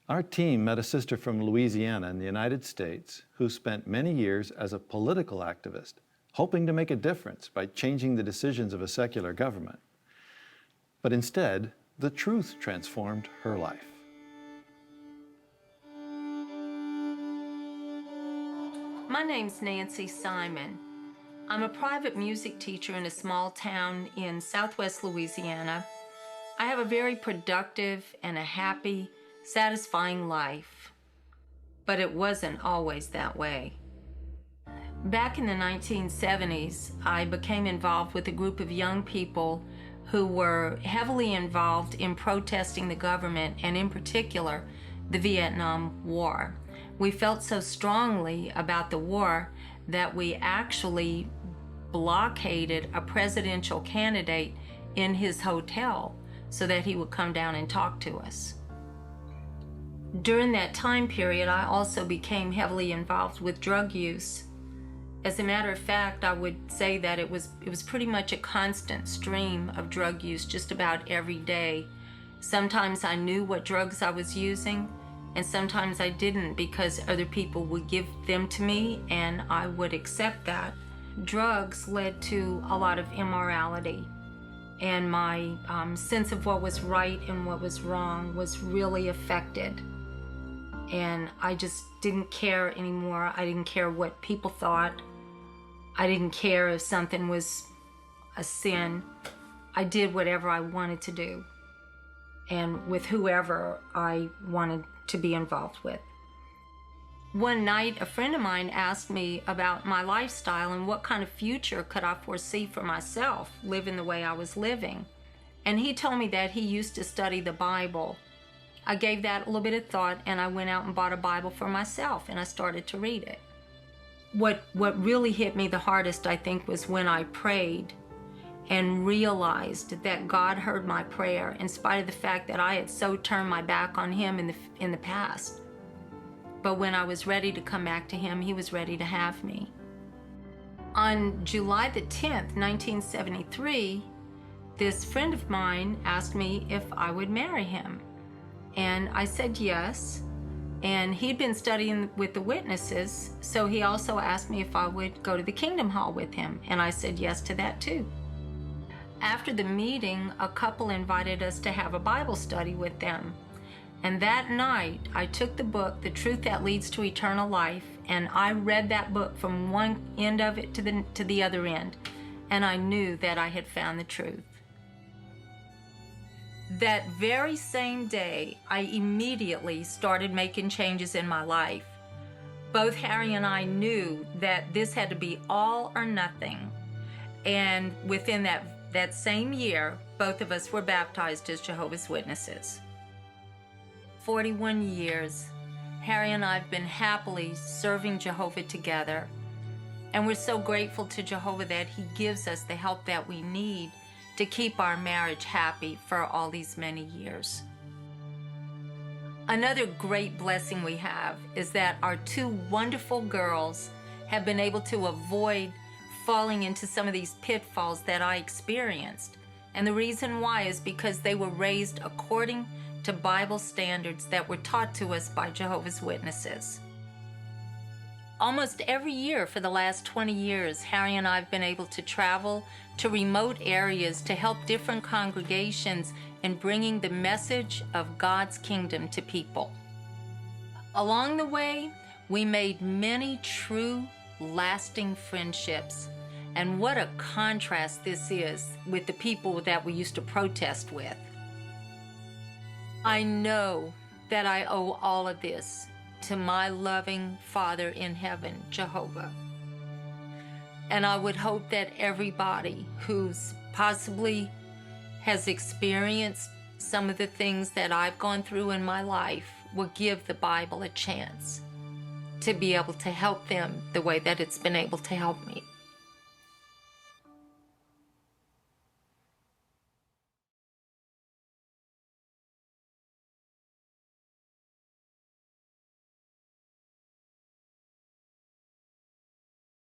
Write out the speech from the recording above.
Our team met a sister from Louisiana in the United States who spent many years as a political activist, hoping to make a difference by changing the decisions of a secular government. But instead, the truth transformed her life. My name's Nancy Simon. I'm a private music teacher in a small town in southwest Louisiana. I have a very productive and a happy, satisfying life, but it wasn't always that way. Back in the 1970s, I became involved with a group of young people who were heavily involved in protesting the government and in particular, the Vietnam War. We felt so strongly about the war that we actually blockaded a presidential candidate in his hotel so that he would come down and talk to us. During that time period, I also became heavily involved with drug use. As a matter of fact, I would say that it was pretty much a constant stream of drug use just about every day. Sometimes I knew what drugs I was using, and sometimes I didn't because other people would give them to me and I would accept that. Drugs led to a lot of immorality, and my sense of what was right and what was wrong was really affected. And I just didn't care anymore. I didn't care what people thought. I didn't care if something was a sin. I did whatever I wanted to do, and with whoever I wanted to be involved with. One night, a friend of mine asked me about my lifestyle and what kind of future could I foresee for myself living the way I was living. And he told me that he used to study the Bible. I gave that a little bit of thought, and I went out and bought a Bible for myself, and I started to read it. What really hit me the hardest, I think, was when I prayed and realized that God heard my prayer in spite of the fact that I had so turned my back on him in the past. But when I was ready to come back to him, he was ready to have me. On July the 10th, 1973, this friend of mine asked me if I would marry him. And I said yes. And he'd been studying with the witnesses, so he also asked me if I would go to the Kingdom Hall with him, and I said yes to that too. After the meeting, a couple invited us to have a Bible study with them. And that night, I took the book, The Truth That Leads to Eternal Life, and I read that book from one end of it to the other end, and I knew that I had found the truth. That very same day, I immediately started making changes in my life. Both Harry and I knew that this had to be all or nothing. And within that same year, both of us were baptized as Jehovah's Witnesses. 41 years, Harry and I have been happily serving Jehovah together. And we're so grateful to Jehovah that he gives us the help that we need to keep our marriage happy for all these many years. Another great blessing we have is that our two wonderful girls have been able to avoid falling into some of these pitfalls that I experienced. And the reason why is because they were raised according to Bible standards that were taught to us by Jehovah's Witnesses. Almost every year for the last 20 years, Harry and I have been able to travel to remote areas to help different congregations in bringing the message of God's kingdom to people. Along the way, we made many true, lasting friendships. And what a contrast this is with the people that we used to protest with. I know that I owe all of this to my loving Father in heaven, Jehovah. And I would hope that everybody who's possibly has experienced some of the things that I've gone through in my life will give the Bible a chance to be able to help them the way that it's been able to help me.